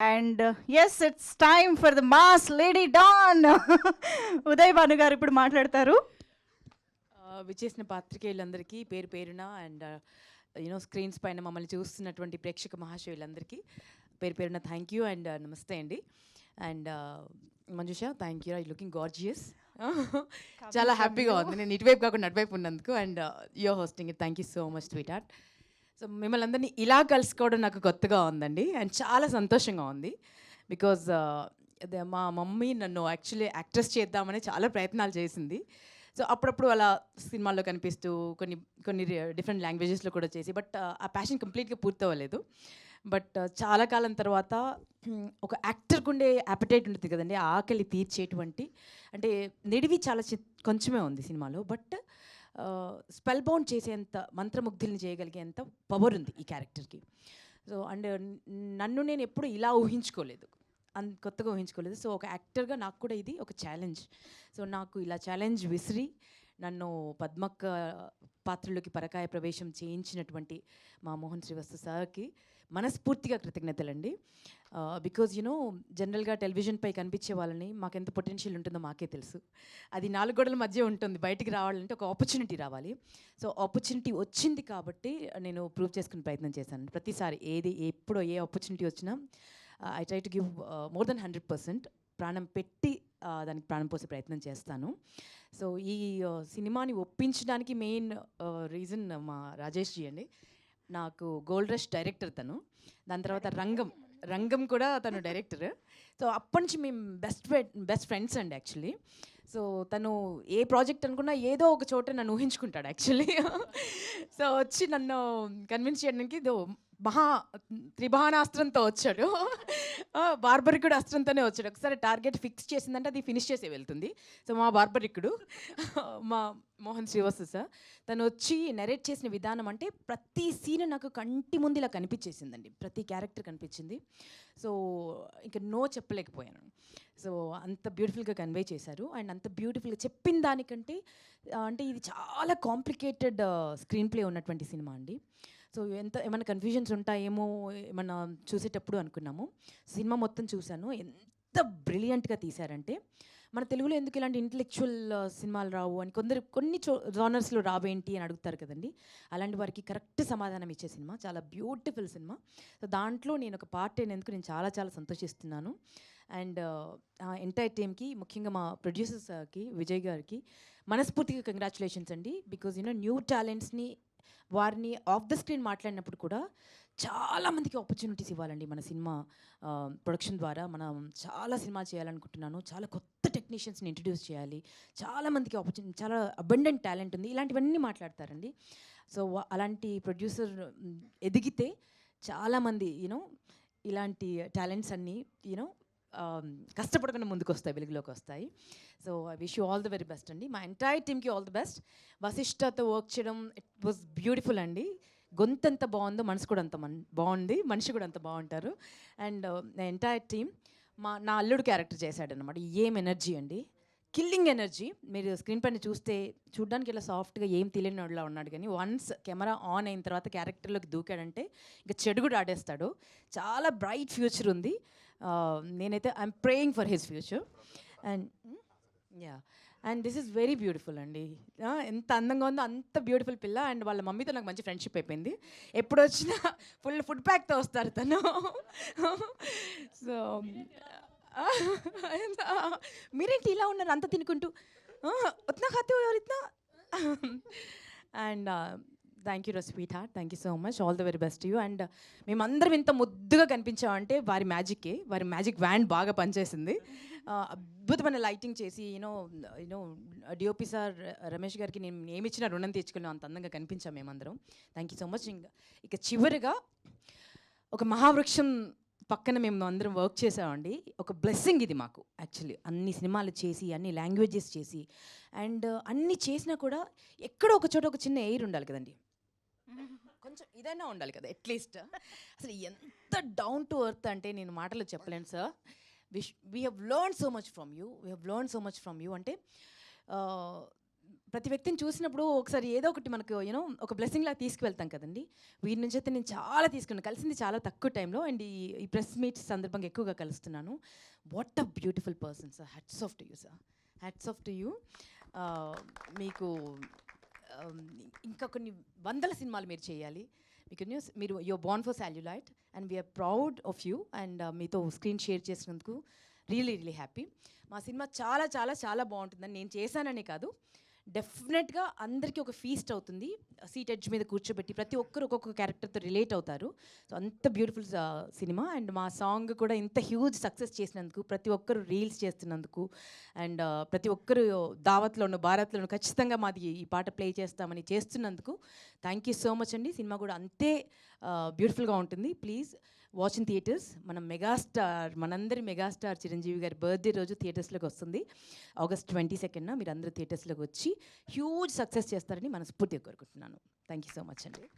And yes it's time for the mass lady don Uday Bhanu గారు ఇప్పుడు మాట్లాడతారు. విచ్చేసిన పాత్రికేయులందరికీ పేరు పేరున అండ్ స్క్రీన్స్ పైన మమ్మల్ని చూస్తున్నటువంటి ప్రేక్షక మహాశయులందరికీ పేరు పేరున థ్యాంక్ యూ అండ్ నమస్తే అండి. And Manjusha thank you, I looking gorgeous. చాలా హ్యాపీగా ఉంది నేను ఇటువైపు కాకుండా అటువైపు ఉన్నందుకు. And you're hosting it, thank you so much sweetheart. So మిమ్మల్ని అందరినీ ఇలా కలుసుకోవడం నాకు కొత్తగా ఉందండి అండ్ చాలా సంతోషంగా ఉంది. బికాజ్ మా మమ్మీ నన్ను యాక్చువల్లీ యాక్ట్రెస్ చేద్దామని చాలా ప్రయత్నాలు చేసింది. సో అప్పుడప్పుడు అలా సినిమాల్లో కనిపిస్తూ కొన్ని కొన్ని డిఫరెంట్ లాంగ్వేజెస్లో కూడా చేసి, బట్ ఆ ప్యాషన్ కంప్లీట్గా పూర్తవ్వలేదు. బట్ చాలా కాలం తర్వాత ఒక యాక్టర్కి ఉండే యాపటైట్ ఉంటుంది కదండి, ఆ ఆకలి తీర్చేటువంటి, అంటే నిడివి చాలా కొంచెమే ఉంది సినిమాలో, బట్ స్పెల్ బౌండ్ చేసేంత, మంత్రముగ్ధుల్ని చేయగలిగేంత పవర్ ఉంది ఈ క్యారెక్టర్కి. సో అండ్ నన్ను నేను ఎప్పుడు ఇలా ఊహించుకోలేదు, కొత్తగా ఊహించుకోలేదు. సో ఒక యాక్టర్గా నాకు కూడా ఇది ఒక ఛాలెంజ్. సో నాకు ఇలా ఛాలెంజ్ విసిరి నన్ను పద్మక్క పాత్రలోకి పరకాయ ప్రవేశం చేయించినటువంటి మా మోహన్ శ్రీవాస్తవ్ సార్కి మనస్ఫూర్తిగా కృతజ్ఞతలండి. బికాజ్ జనరల్గా టెలివిజన్పై కనిపించే వాళ్ళని మాకెంత పొటెన్షియల్ ఉంటుందో మాకే తెలుసు. అది 4 గోడల మధ్య ఉంటుంది, బయటికి రావాలంటే ఒక ఆపర్చునిటీ రావాలి. సో ఆపర్చునిటీ వచ్చింది కాబట్టి నేను ప్రూవ్ చేసుకునే ప్రయత్నం చేశాను. ప్రతిసారి ఎప్పుడో ఏ ఆపర్చునిటీ వచ్చినా I try to give more than 100%, ప్రాణం పెట్టి దానికి ప్రాణం పోసే ప్రయత్నం చేస్తాను. సో ఈ సినిమాని ఒప్పించడానికి మెయిన్ రీజన్ మా రాజేష్ జీ అండి. నాకు గోల్డ్ రష్ డైరెక్టర్ తను, దాని తర్వాత రంగం కూడా తను డైరెక్టర్. సో అప్పటి నుంచి మేము బెస్ట్ ఫ్రెండ్స్ అండి యాక్చువల్లీ. సో తను ఏ ప్రాజెక్ట్ అనుకున్నా ఏదో ఒక చోట నన్ను ఊహించుకుంటాడు యాక్చువల్లీ. సో వచ్చి నన్ను కన్విన్స్ చేయడానికి త్రిబాణాస్త్రంతో వచ్చాడు. బార్బరికుడు అస్త్రంతోనే వచ్చాడు. ఒకసారి టార్గెట్ ఫిక్స్ చేసిందంటే అది ఫినిష్ చేసే వెళ్తుంది. సో మా బార్బరికుడు మా మోహన్ శ్రీవాస్తవ్ సార్, తను వచ్చి నెరేట్ చేసిన విధానం అంటే ప్రతి సీన్ నాకు కంటి ముందు ఇలా కనిపించేసిందండి, ప్రతి క్యారెక్టర్ కనిపించింది. సో ఇంకా నో చెప్పలేకపోయాను. సో అంత బ్యూటిఫుల్గా కన్వే చేశారు. అండ్ అంత బ్యూటిఫుల్గా చెప్పిన దానికంటే అంటే ఇది చాలా కాంప్లికేటెడ్ స్క్రీన్ ప్లే ఉన్నటువంటి సినిమా అండి. సో ఏమైనా కన్ఫ్యూజన్స్ ఉంటాయేమో ఏమన్నా చూసేటప్పుడు అనుకున్నాము. సినిమా మొత్తం చూశాను, ఎంత బ్రిలియంట్గా తీశారంటే, మన తెలుగులో ఎందుకు ఇలాంటి ఇంటలెక్చువల్ సినిమాలు రావు అని కొన్ని జానర్స్లో రావేంటి అని అడుగుతారు కదండి. అలాంటి వారికి కరెక్ట్ సమాధానం ఇచ్చే సినిమా, చాలా బ్యూటిఫుల్ సినిమా. సో దాంట్లో నేను ఒక పార్ట్ అయినందుకు నేను చాలా చాలా సంతోషిస్తున్నాను. అండ్ ఎంటైర్ టీమ్కి, ముఖ్యంగా మా ప్రొడ్యూసర్స్కి, విజయ్ గారికి మనస్ఫూర్తిగా కంగ్రాచులేషన్స్ అండి. బికాజ్ న్యూ టాలెంట్స్ని, వారిని ఆఫ్ ద స్క్రీన్ మాట్లాడినప్పుడు కూడా చాలామందికి ఆపర్చునిటీస్ ఇవ్వాలండి. మన సినిమా ప్రొడక్షన్ ద్వారా మనం చాలా సినిమాలు చేయాలనుకుంటున్నాను. చాలా కొత్త టెక్నీషియన్స్ని ఇంట్రడ్యూస్ చేయాలి, చాలామందికి ఆపర్చునిటీ, చాలా అబండెంట్ టాలెంట్ ఉంది, ఇలాంటివన్నీ మాట్లాడతారండి. సో అలాంటి ప్రొడ్యూసర్ ఎదిగితే చాలామంది ఇలాంటి టాలెంట్స్ అన్నీ కష్టపడకుండా ముందుకు వస్తాయి, వెలుగులోకి వస్తాయి. So I wish you all the very best అండి. మా ఎంటైర్ టీమ్కి ఆల్ ది బెస్ట్. వశిష్ఠతో వర్క్ చేయడం ఇట్ వాజ్ బ్యూటిఫుల్ అండి. గొంతు ఎంత బాగుందో మనసు కూడా అంత బాగుంది, మనిషి కూడా అంత బాగుంటారు. అండ్ ఎంటైర్ టీమ్, నా అల్లుడు క్యారెక్టర్ చేశాడనమాట. ఏం ఎనర్జీ అండి, కిల్లింగ్ ఎనర్జీ. మీరు స్క్రీన్ పైన చూడడానికి ఇలా సాఫ్ట్గా ఏం తెలియని వాడిలా ఉన్నాడు, కానీ వన్స్ కెమెరా ఆన్ అయిన తర్వాత క్యారెక్టర్లోకి దూకాడంటే ఇంకా చెడు కూడా ఆడేస్తాడు. చాలా బ్రైట్ ఫ్యూచర్ ఉంది. నేనైతే I'm praying for his future. And this is very beautiful అండి. ఎంత అందంగా ఉందో అంత బ్యూటిఫుల్ పిల్ల. అండ్ వాళ్ళ మమ్మీతో నాకు మంచి ఫ్రెండ్షిప్ అయిపోయింది. ఎప్పుడు వచ్చినా ఫుల్ ఫుడ్ ప్యాక్తో వస్తారు తను. సో మీరేంటి ఇలా ఉన్నారు అంత తినుకుంటూ, ఉత్నా ఖాతే హో యార్ ఇత్నా. And thank you sweetheart, thank you so much, all the very best you. And మేమందరం ఇంత ముద్దుగా కనిపించామంటే వారి మ్యాజిక్ వ్యాన్ బాగా పనిచేసింది. అద్భుతమైన లైటింగ్ చేసి డిఓపి సార్ రమేష్ గారికి నేను ఏమిచ్చిన రుణం తీర్చుకున్నాం, అంత అందంగా కనిపించాం మేమందరం. Thank you so much. ఇక చివరిగా ఒక మహావృక్షం పక్కన మేము అందరం వర్క్ చేసామండి. ఒక బ్లెస్సింగ్ ఇది మాకు యాక్చువల్లీ. అన్ని సినిమాలు చేసి, అన్ని లాంగ్వేజెస్ చేసి, అండ్ అన్ని చేసినా కూడా ఎక్కడో ఒక చోట ఒక చిన్న ఎయిర్ ఉండాలి కదండి, కొంచెం ఇదైనా ఉండాలి కదా అట్లీస్ట్. అసలు ఎంత డౌన్ టు ఎర్త్ అంటే నేను మాటలు చెప్పలేను sir. We have learn so much from you, అంటే ప్రతి వ్యక్తిని చూసినప్పుడు ఒకసారి ఏదో ఒకటి మనకు యూనో ఒక బ్లెస్సింగ్ లాగా తీసుకువెళ్తాం కదండి. వీరి నుంచి అయితే నేను చాలా తీసుకున్నాను. కలిసింది చాలా తక్కువ టైంలో అండ్ ఈ ప్రెస్ మీట్స్ సందర్భంగా ఎక్కువగా కలుస్తున్నాను. What a beautiful person sir. Hats off to you sir. Hats off to you. మీకు ఇంకా కొన్ని వందల సినిమాలు మీరు చేయాలి. మీకు మీరు your born for celluloid and we are proud of you. And మీతో స్క్రీన్ షేర్ చేసినందుకు రియలీ రియలీ హ్యాపీ. మా సినిమా చాలా చాలా చాలా బాగుంటుందని నేను చేశాననే కాదు, డెఫినెట్గా అందరికీ ఒక ఫీస్ట్ అవుతుంది. సీట్ ఎడ్జ్ మీద కూర్చోబెట్టి ప్రతి ఒక్కరు ఒక్కొక్క క్యారెక్టర్తో రిలేట్ అవుతారు. సో అంత బ్యూటిఫుల్ సినిమా. అండ్ మా సాంగ్ కూడా ఇంత హ్యూజ్ సక్సెస్ చేసినందుకు, ప్రతి ఒక్కరు రీల్స్ చేస్తున్నందుకు, అండ్ ప్రతి ఒక్కరు దావత్లోను భారత్లోను ఖచ్చితంగా మాది ఈ పాట ప్లే చేస్తామని చేస్తున్నందుకు థ్యాంక్ యూ సో మచ్ అండి. సినిమా కూడా అంతే బ్యూటిఫుల్గా ఉంటుంది. Please watch in theatres. మనం మెగాస్టార్, మనందరి మెగాస్టార్ చిరంజీవి గారి బర్త్డే రోజు థియేటర్స్లోకి వస్తుంది. ఆగస్ట్ 22న మీరు అందరూ థియేటర్స్లోకి వచ్చి హ్యూజ్ సక్సెస్ చేస్తారని మనస్ఫూర్తిగా కోరుకుంటున్నాను. థ్యాంక్ యూ సో మచ్ అండి.